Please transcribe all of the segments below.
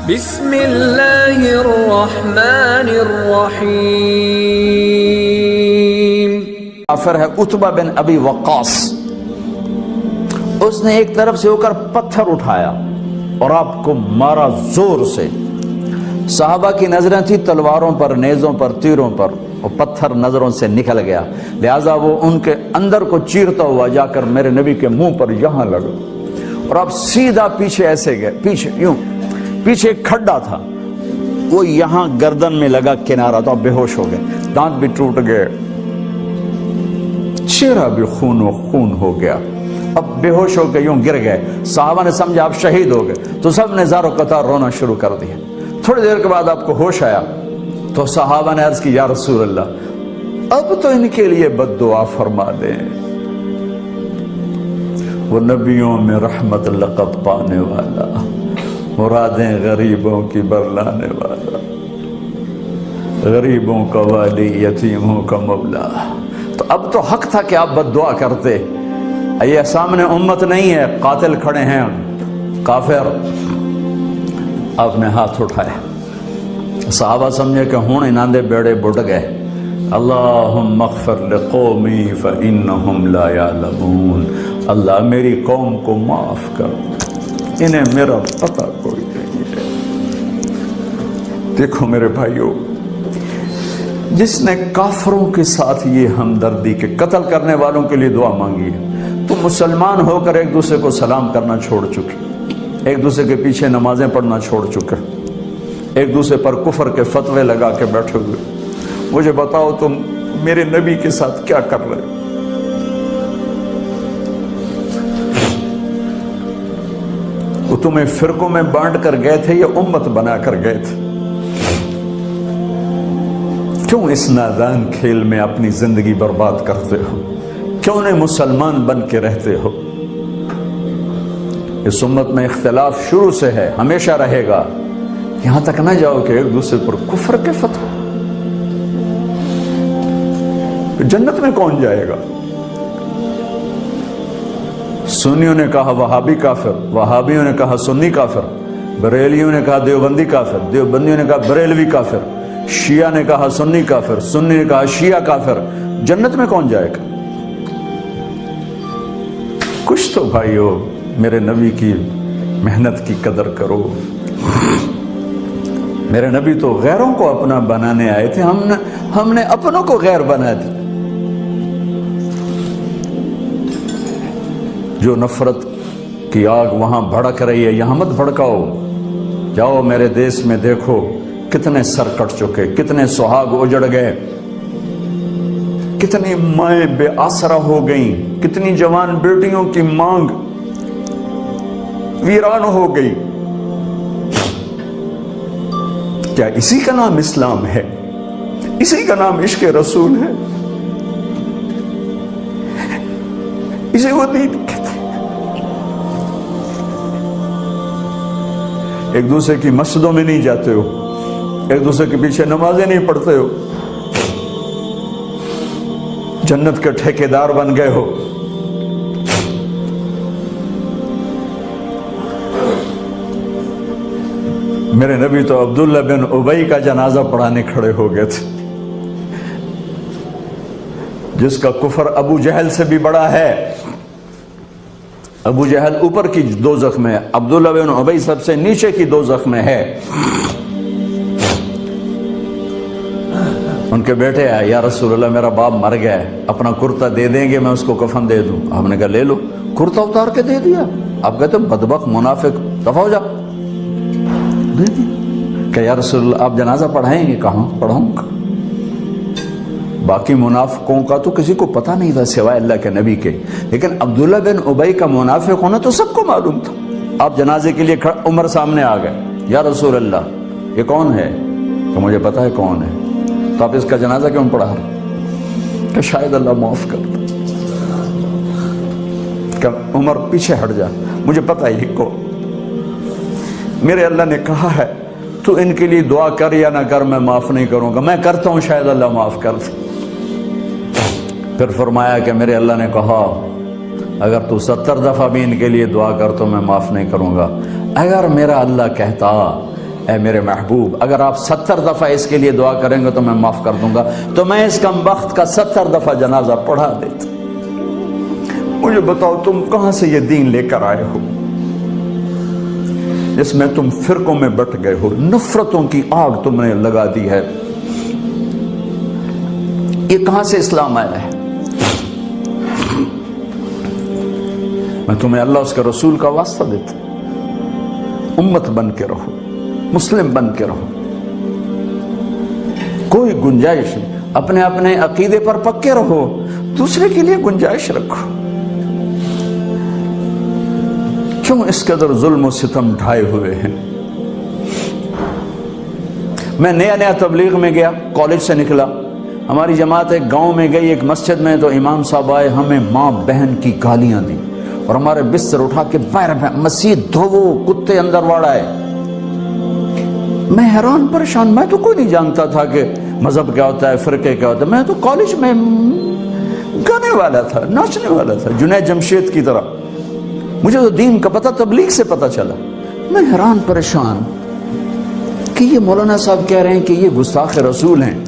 بسم اللہ الرحمن الرحیم. کافر ہے عتبہ بن ابی وقاص. اس نے ایک طرف سے ہو کر پتھر اٹھایا اور آپ کو مارا زور سے. صحابہ کی نظریں تھی تلواروں پر، نیزوں پر، تیروں پر، اور پتھر نظروں سے نکل گیا، لہذا وہ ان کے اندر کو چیرتا ہوا جا کر میرے نبی کے منہ پر یہاں لگا، اور آپ سیدھا پیچھے ایسے گئے، پیچھے یوں، پیچھے ایک کھڈا تھا، وہ یہاں گردن میں لگا کنارہ، تو آپ بے ہوش ہو گئے، دانت بھی ٹوٹ گئے، چہرہ بھی خون و خون ہو گیا، اب بے ہوش ہو کے یوں گر گئے. صحابہ نے سمجھا آپ شہید ہو گئے، تو سب نے زار و قطار رونا شروع کر دیا. تھوڑی دیر کے بعد آپ کو ہوش آیا تو صحابہ نے عرض کی یا رسول اللہ اب تو ان کے لیے بد دعا فرما دیں، وہ نبیوں میں رحمت لقب پانے والا، مرادیں غریبوں کی برلانے والا، غریبوں کا والی، یتیموں کا مولا. تو اب تو حق تھا کہ آپ بد دعا کرتے. یہ سامنے امت نہیں ہے، قاتل کھڑے ہیں کافر. آپ نے ہاتھ اٹھائے، صحابہ سمجھے کہ ہوں انہاں دے بیڑے بڑھ گئے. اللہم اغفر لقومی فإنہم لا یعلمون. اللہ میری قوم کو معاف کر، انہیں میرا پتہ کوئی نہیں ہے. دیکھو میرے بھائیو، جس نے کافروں کے ساتھ یہ ہمدردی کے قتل کرنے والوں کے لیے دعا مانگی ہے، تو مسلمان ہو کر ایک دوسرے کو سلام کرنا چھوڑ چکے، ایک دوسرے کے پیچھے نمازیں پڑھنا چھوڑ چکے، ایک دوسرے پر کفر کے فتوے لگا کے بیٹھے ہوئے. مجھے بتاؤ تم میرے نبی کے ساتھ کیا کر رہے ہو؟ وہ تمہیں فرقوں میں بانٹ کر گئے تھے یا امت بنا کر گئے تھے؟ کیوں اس نادان کھیل میں اپنی زندگی برباد کرتے ہو؟ کیوں نہیں مسلمان بن کے رہتے ہو؟ اس امت میں اختلاف شروع سے ہے، ہمیشہ رہے گا. یہاں تک نہ جاؤ کہ ایک دوسرے پر کفر کے فتوے. جنت میں کون جائے گا؟ سنیوں نے کہا وہابی کافر، وہابیوں نے کہا سنی کافر، بریلیوں نے کہا دیوبندی کافر، دیوبندیوں نے کہا بریلوی کافر، شیعہ نے کہا سنی کافر، سنی نے کہا شیعہ کافر. جنت میں کون جائے گا؟ کچھ تو بھائیو میرے نبی کی محنت کی قدر کرو. میرے نبی تو غیروں کو اپنا بنانے آئے تھے، ہم نے اپنوں کو غیر بنا دی. جو نفرت کی آگ وہاں بھڑک رہی ہے، یہاں مت بھڑکاؤ. جاؤ میرے دیس میں دیکھو کتنے سر کٹ چکے، کتنے سہاگ اجڑ گئے، کتنی مائیں بے آسرا ہو گئیں، کتنی جوان بیٹیوں کی مانگ ویران ہو گئی. کیا اسی کا نام اسلام ہے؟ اسی کا نام عشق رسول ہے؟ اسے وہ دین کہتے ہیں. ایک دوسرے کی مسجدوں میں نہیں جاتے ہو، ایک دوسرے کے پیچھے نمازیں نہیں پڑھتے ہو، جنت کے ٹھیکیدار بن گئے ہو. میرے نبی تو عبداللہ بن ابی کا جنازہ پڑھانے کھڑے ہو گئے تھے، جس کا کفر ابو جہل سے بھی بڑا ہے. ابو جہل اوپر کی دوزخ میں ہے، عبداللہ بن ابی سب سے نیچے کی دوزخ میں ہے. ان کے بیٹے آئے، یا رسول اللہ میرا باپ مر گیا ہے، اپنا کرتا دے دیں گے، میں اس کو کفن دے دوں. آپ نے کہا لے لو. کرتا اتار کے دے دیا. آپ کہتے بدبخت منافق، دفع ہو جا. کہ یا رسول اللہ آپ جنازہ پڑھائیں گے؟ کہاں پڑھاؤں گا. باقی منافقوں کا تو کسی کو پتہ نہیں تھا سوائے اللہ کے نبی کے، لیکن عبداللہ بن ابی کا منافق ہونا تو سب کو معلوم تھا. آپ جنازے کے لیے عمر سامنے آ گئے، یا رسول اللہ یہ کون ہے؟ کہ مجھے پتا ہے کون ہے. تو آپ اس کا جنازہ کیوں پڑھا رہے؟ کہ شاید اللہ معاف کر دے. کہ عمر پیچھے ہٹ جا، مجھے پتا ہے کو میرے اللہ نے کہا ہے تو ان کے لیے دعا کر یا نہ کر، میں معاف نہیں کروں گا. میں کرتا ہوں، شاید اللہ معاف کر دے. پھر فرمایا کہ میرے اللہ نے کہا اگر تو 70 دفعہ بھی ان کے لیے دعا کر تو میں معاف نہیں کروں گا. اگر میرا اللہ کہتا اے میرے محبوب اگر آپ 70 دفعہ اس کے لیے دعا کریں گے تو میں معاف کر دوں گا، تو میں اس کم بخت کا 70 دفعہ جنازہ پڑھا دیتا۔ مجھے بتاؤ تم کہاں سے یہ دین لے کر آئے ہو جس میں تم فرقوں میں بٹ گئے ہو، نفرتوں کی آگ تم نے لگا دی ہے، یہ کہاں سے اسلام آیا ہے؟ میں تمہیں اللہ اس کے رسول کا واسطہ دیتا، امت بن کے رہو، مسلم بن کے رہو، کوئی گنجائش نہیں، اپنے اپنے عقیدے پر پکے رہو، دوسرے کے لیے گنجائش رکھو۔ کیوں اس قدر ظلم و ستم ڈھائے ہوئے ہیں؟ میں نیا تبلیغ میں گیا، کالج سے نکلا، ہماری جماعت ایک گاؤں میں گئی، ایک مسجد میں، تو امام صاحب آئے، ہمیں ماں بہن کی گالیاں دی اور ہمارے بستر اٹھا کے باہر مسجد دھوو، کتے اندر واڑائے۔ میں حیران پریشان، میں تو کوئی نہیں جانتا تھا کہ مذہب کیا ہوتا ہے، فرقے کیا ہوتا ہے، میں تو کالج میں گانے والا تھا، ناچنے والا تھا، جنید جمشید کی طرح، مجھے تو دین کا پتہ تبلیغ سے پتہ چلا۔ میں حیران پریشان کہ یہ مولانا صاحب کہہ رہے ہیں کہ یہ گستاخ رسول ہیں،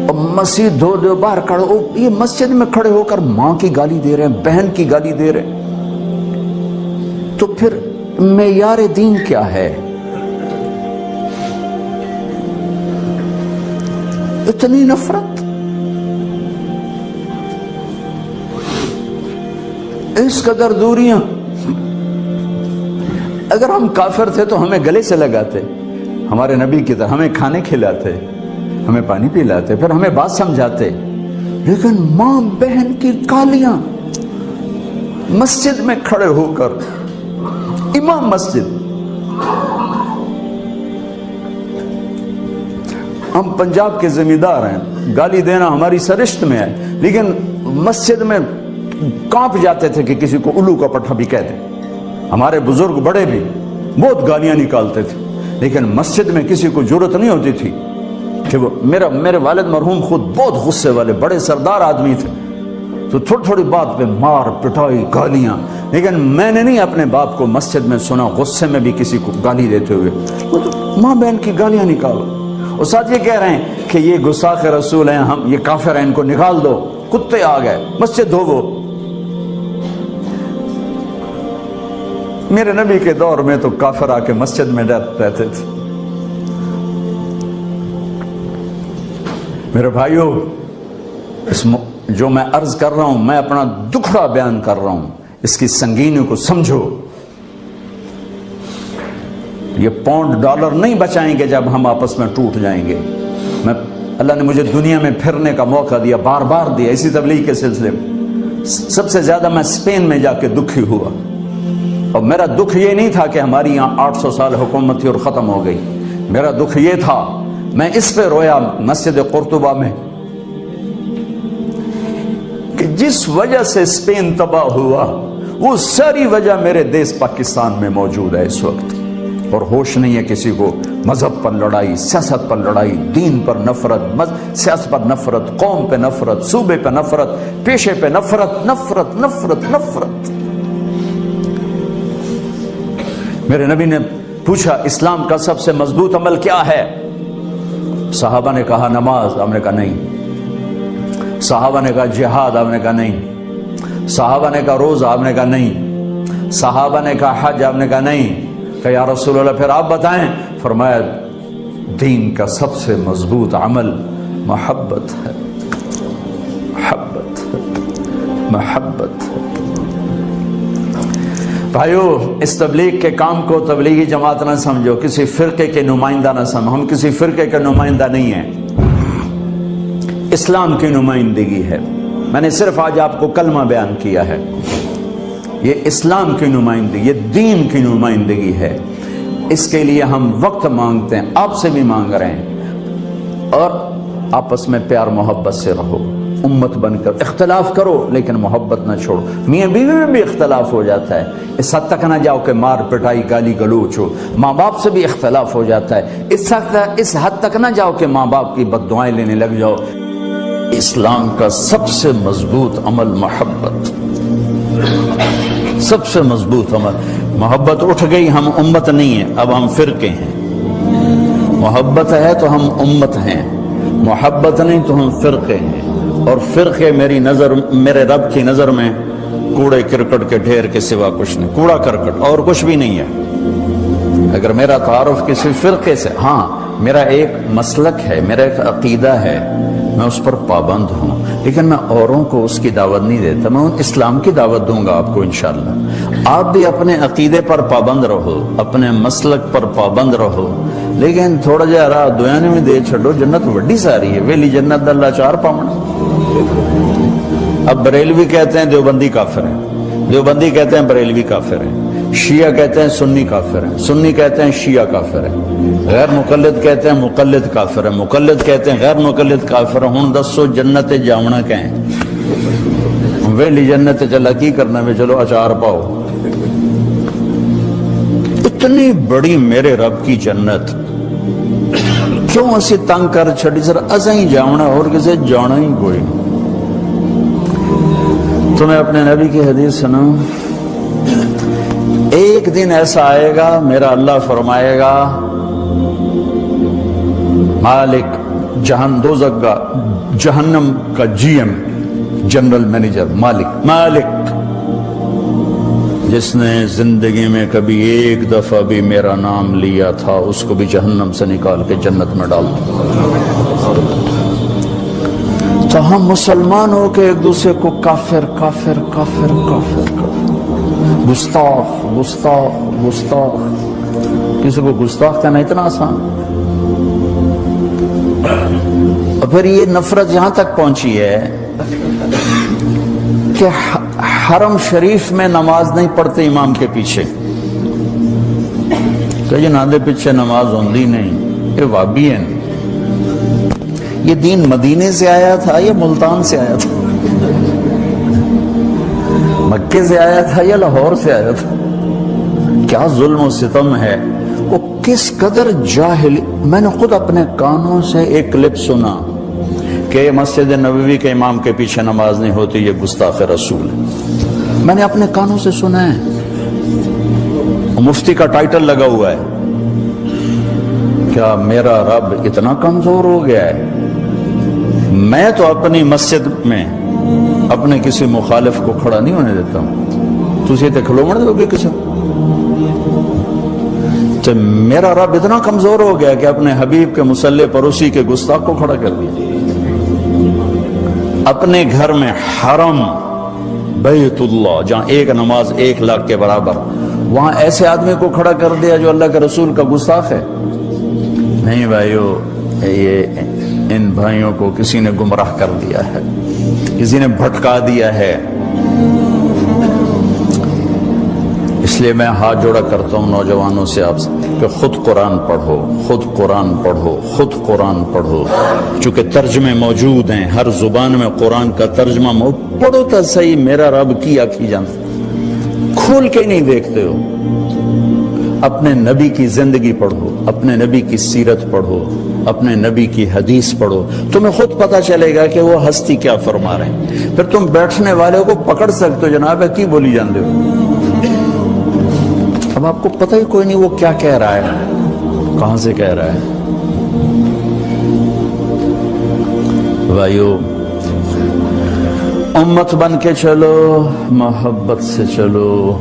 اور مسجد دھو دو باہر کھڑے ہو، یہ مسجد میں کھڑے ہو کر ماں کی گالی دے رہے ہیں، بہن کی گالی دے رہے ہیں، تو پھر معیار دین کیا ہے؟ اتنی نفرت، اس قدر دوریاں۔ اگر ہم کافر تھے تو ہمیں گلے سے لگاتے، ہمارے نبی کی طرح ہمیں کھانے کھلاتے، ہمیں پانی پلاتے، پھر ہمیں بات سمجھاتے، لیکن ماں بہن کی گالیاں، مسجد میں کھڑے ہو کر، امام مسجد۔ ہم پنجاب کے زمیندار ہیں، گالی دینا ہماری سرشت میں ہے، لیکن مسجد میں کانپ جاتے تھے کہ کسی کو الو کا پٹھا بھی کہہ دیں۔ ہمارے بزرگ بڑے بھی بہت گالیاں نکالتے تھے، لیکن مسجد میں کسی کو جرت نہیں ہوتی تھی کہ وہ میرے والد مرحوم خود بہت غصے والے بڑے سردار آدمی تھے، تو تھوڑی بات پہ مار پٹائی گالیاں، لیکن میں نے نہیں اپنے باپ کو مسجد میں سنا غصے میں بھی کسی کو گالی دیتے ہوئے۔ وہ تو ماں بہن کی گالیاں نکالو، اور ساتھ یہ کہہ رہے ہیں کہ یہ گستاخ رسول ہیں، ہم یہ کافر ہیں، ان کو نکال دو، کتے آ گئے، مسجد دھوو۔ میرے نبی کے دور میں تو کافر آ کے مسجد میں رہتے تھے۔ میرے بھائیوں، جو میں عرض کر رہا ہوں، میں اپنا دکھڑا بیان کر رہا ہوں، اس کی سنگینی کو سمجھو۔ یہ پاؤنڈ ڈالر نہیں بچائیں گے جب ہم آپس میں ٹوٹ جائیں گے۔ اللہ نے مجھے دنیا میں پھرنے کا موقع دیا، بار بار دیا، اسی تبلیغ کے سلسلے میں۔ سب سے زیادہ میں اسپین میں جا کے دکھی ہوا، اور میرا دکھ یہ نہیں تھا کہ ہماری یہاں 800 سال حکومت تھی اور ختم ہو گئی، میرا دکھ یہ تھا، میں اس پہ رویا مسجد قرطبہ میں، کہ جس وجہ سے اسپین تباہ ہوا وہ ساری وجہ میرے دیس پاکستان میں موجود ہے اس وقت، اور ہوش نہیں ہے کسی کو۔ مذہب پر لڑائی، سیاست پر لڑائی، دین پر نفرت، سیاست پر نفرت، قوم پہ نفرت، صوبے پہ نفرت، پیشے پہ نفرت، نفرت نفرت نفرت۔ میرے نبی نے پوچھا اسلام کا سب سے مضبوط عمل کیا ہے؟ صحابہ نے کہا نماز، آپ نے کہا نہیں۔ صحابہ نے کہا جہاد، آپ نے کہا نہیں۔ صحابہ نے کہا روزہ، آپ نے کہا نہیں۔ صحابہ نے کہا حج، آپ نے کہا نہیں۔ کہ یا رسول اللہ پھر آپ بتائیں؟ فرمایا دین کا سب سے مضبوط عمل محبت ہے، محبت ہے، محبت ہے۔ بھائیو، اس تبلیغ کے کام کو تبلیغی جماعت نہ سمجھو، کسی فرقے کے نمائندہ نہ سمجھو، ہم کسی فرقے کا نمائندہ نہیں ہیں، اسلام کی نمائندگی ہے۔ میں نے صرف آج آپ کو کلمہ بیان کیا ہے، یہ اسلام کی نمائندگی، یہ دین کی نمائندگی ہے۔ اس کے لیے ہم وقت مانگتے ہیں، آپ سے بھی مانگ رہے ہیں، اور آپس میں پیار محبت سے رہو، امت بن کر اختلاف کرو لیکن محبت نہ چھوڑو۔ میاں بیوی میں بھی اختلاف ہو جاتا ہے، اس حد تک نہ جاؤ کہ مار پٹائی گالی گلوچ ہو۔ ماں باپ سے بھی اختلاف ہو جاتا ہے، اس حد تک نہ جاؤ کہ ماں باپ کی بد دعائیں لینے لگ جاؤ۔ اسلام کا سب سے مضبوط عمل محبت، سب سے مضبوط محبت اٹھ گئی، ہم امت نہیں ہیں، اب ہم فرقے ہیں۔ محبت ہے تو ہم امت ہیں، محبت نہیں تو ہم فرقے ہیں، اور فرقے میرے رب کی نظر میں کوڑے کرکٹ کے ڈھیر کے سوا کچھ نہیں، کوڑا کرکٹ اور کچھ بھی نہیں ہے۔ اگر میرا تعارف کسی فرقے سے، ہاں میرا ایک مسلک ہے، میرا ایک عقیدہ ہے، میں اس پر پابند ہوں، لیکن میں اوروں کو اس کی دعوت نہیں دیتا، میں اسلام کی دعوت دوں گا آپ کو انشاءاللہ۔ آپ بھی اپنے عقیدے پر پابند رہو، اپنے مسلک پر پابند رہو، لیکن تھوڑا جہا راہ دویانے میں دے چھڑو، جنت وڈی ساری ہے، ویلی جنت اللہ چار پاؤں۔ اب بریلوی کہتے ہیں دیوبندی کافر ہیں، دیوبندی کہتے ہیں بریلوی کافر ہیں، شیعہ کہتے ہیں سنی کافر ہیں، سنی کہتے ہیں شیعہ کافر ہیں، غیر مقلد کہتے ہیں مقلد کافر ہیں، مقلد کہتے ہیں غیر مقلد کافر ہیں۔ ہن دسو جنت جاونا کہیں ویلی جنت چلا کی کرنا میں، چلو اچار پاؤ۔ اتنی بڑی میرے رب کی جنت کیوں اسی تنگ کر چھڑی؟ سر اساں ہی جاونا، اور کسی جانا ہی کوئی نہیں۔ تو میں اپنے نبی کی حدیث سنوں، ایک دن ایسا آئے گا میرا اللہ فرمائے گا مالک دوزخ کا، جہنم کا جی ایم، جنرل مینیجر، مالک جس نے زندگی میں کبھی ایک دفعہ بھی میرا نام لیا تھا اس کو بھی جہنم سے نکال کے جنت میں ڈال دوں۔ تو ہم مسلمان ہو کے ایک دوسرے کو کافر کافر کافر کافر کافر، گستاخ گستاخ گستاخ، کسی کو گستاخ کہنا اتنا آسان؟ اور پھر یہ نفرت یہاں تک پہنچی ہے کہ حرم شریف میں نماز نہیں پڑھتے امام کے پیچھے، کہ جنہاں دے پیچھے نماز ہوندی نہیں، یہ وابی ہیں۔ یہ دین مدینے سے آیا تھا یا ملتان سے آیا تھا؟ مکے سے آیا تھا یا لاہور سے آیا تھا؟ کیا ظلم و ستم ہے، وہ کس قدر جاہل۔ میں نے خود اپنے کانوں سے ایک کلپ سنا کہ مسجد نبوی کے امام کے پیچھے نماز نہیں ہوتی، یہ گستاخ رسول ہے۔ میں نے اپنے کانوں سے سنا ہے، مفتی کا ٹائٹل لگا ہوا ہے۔ کیا میرا رب اتنا کمزور ہو گیا ہے؟ میں تو اپنی مسجد میں اپنے کسی مخالف کو کھڑا نہیں ہونے دیتا ہوں، تسی تے کھلوڑ دو گے کسی؟ تو میرا رب اتنا کمزور ہو گیا کہ اپنے حبیب کے مصلی پر اسی کے گستاخ کو کھڑا کر دیا۔ اپنے گھر میں حرم بیت اللہ جہاں ایک نماز 1,00,000 کے برابر، وہاں ایسے آدمی کو کھڑا کر دیا جو اللہ کے رسول کا گستاخ ہے۔ نہیں بھائیو، یہ ان بھائیوں کو کسی نے گمراہ کر دیا ہے، کسی نے بھٹکا دیا ہے۔ اس لیے میں ہاتھ جوڑا کرتا ہوں نوجوانوں سے آپ سے کہ خود قرآن پڑھو، خود قرآن پڑھو، خود قرآن پڑھو، چونکہ ترجمے موجود ہیں، ہر زبان میں قرآن کا ترجمہ پڑھو تو صحیح۔ میرا رب کی آنکھی جانتا، کھول کے نہیں دیکھتے ہو۔ اپنے نبی کی زندگی پڑھو، اپنے نبی کی سیرت پڑھو، اپنے نبی کی حدیث پڑھو، تمہیں خود پتا چلے گا کہ وہ ہستی کیا فرما رہے ہیں۔ پھر تم بیٹھنے والے کو پکڑ سکتے ہو، جناب ہے کی بولی جاندے ہو؟ اب آپ کو پتہ ہی کوئی نہیں وہ کیا کہہ رہا ہے، کہاں سے کہہ رہا ہے۔ بھائیو، امت بن کے چلو، محبت سے چلو،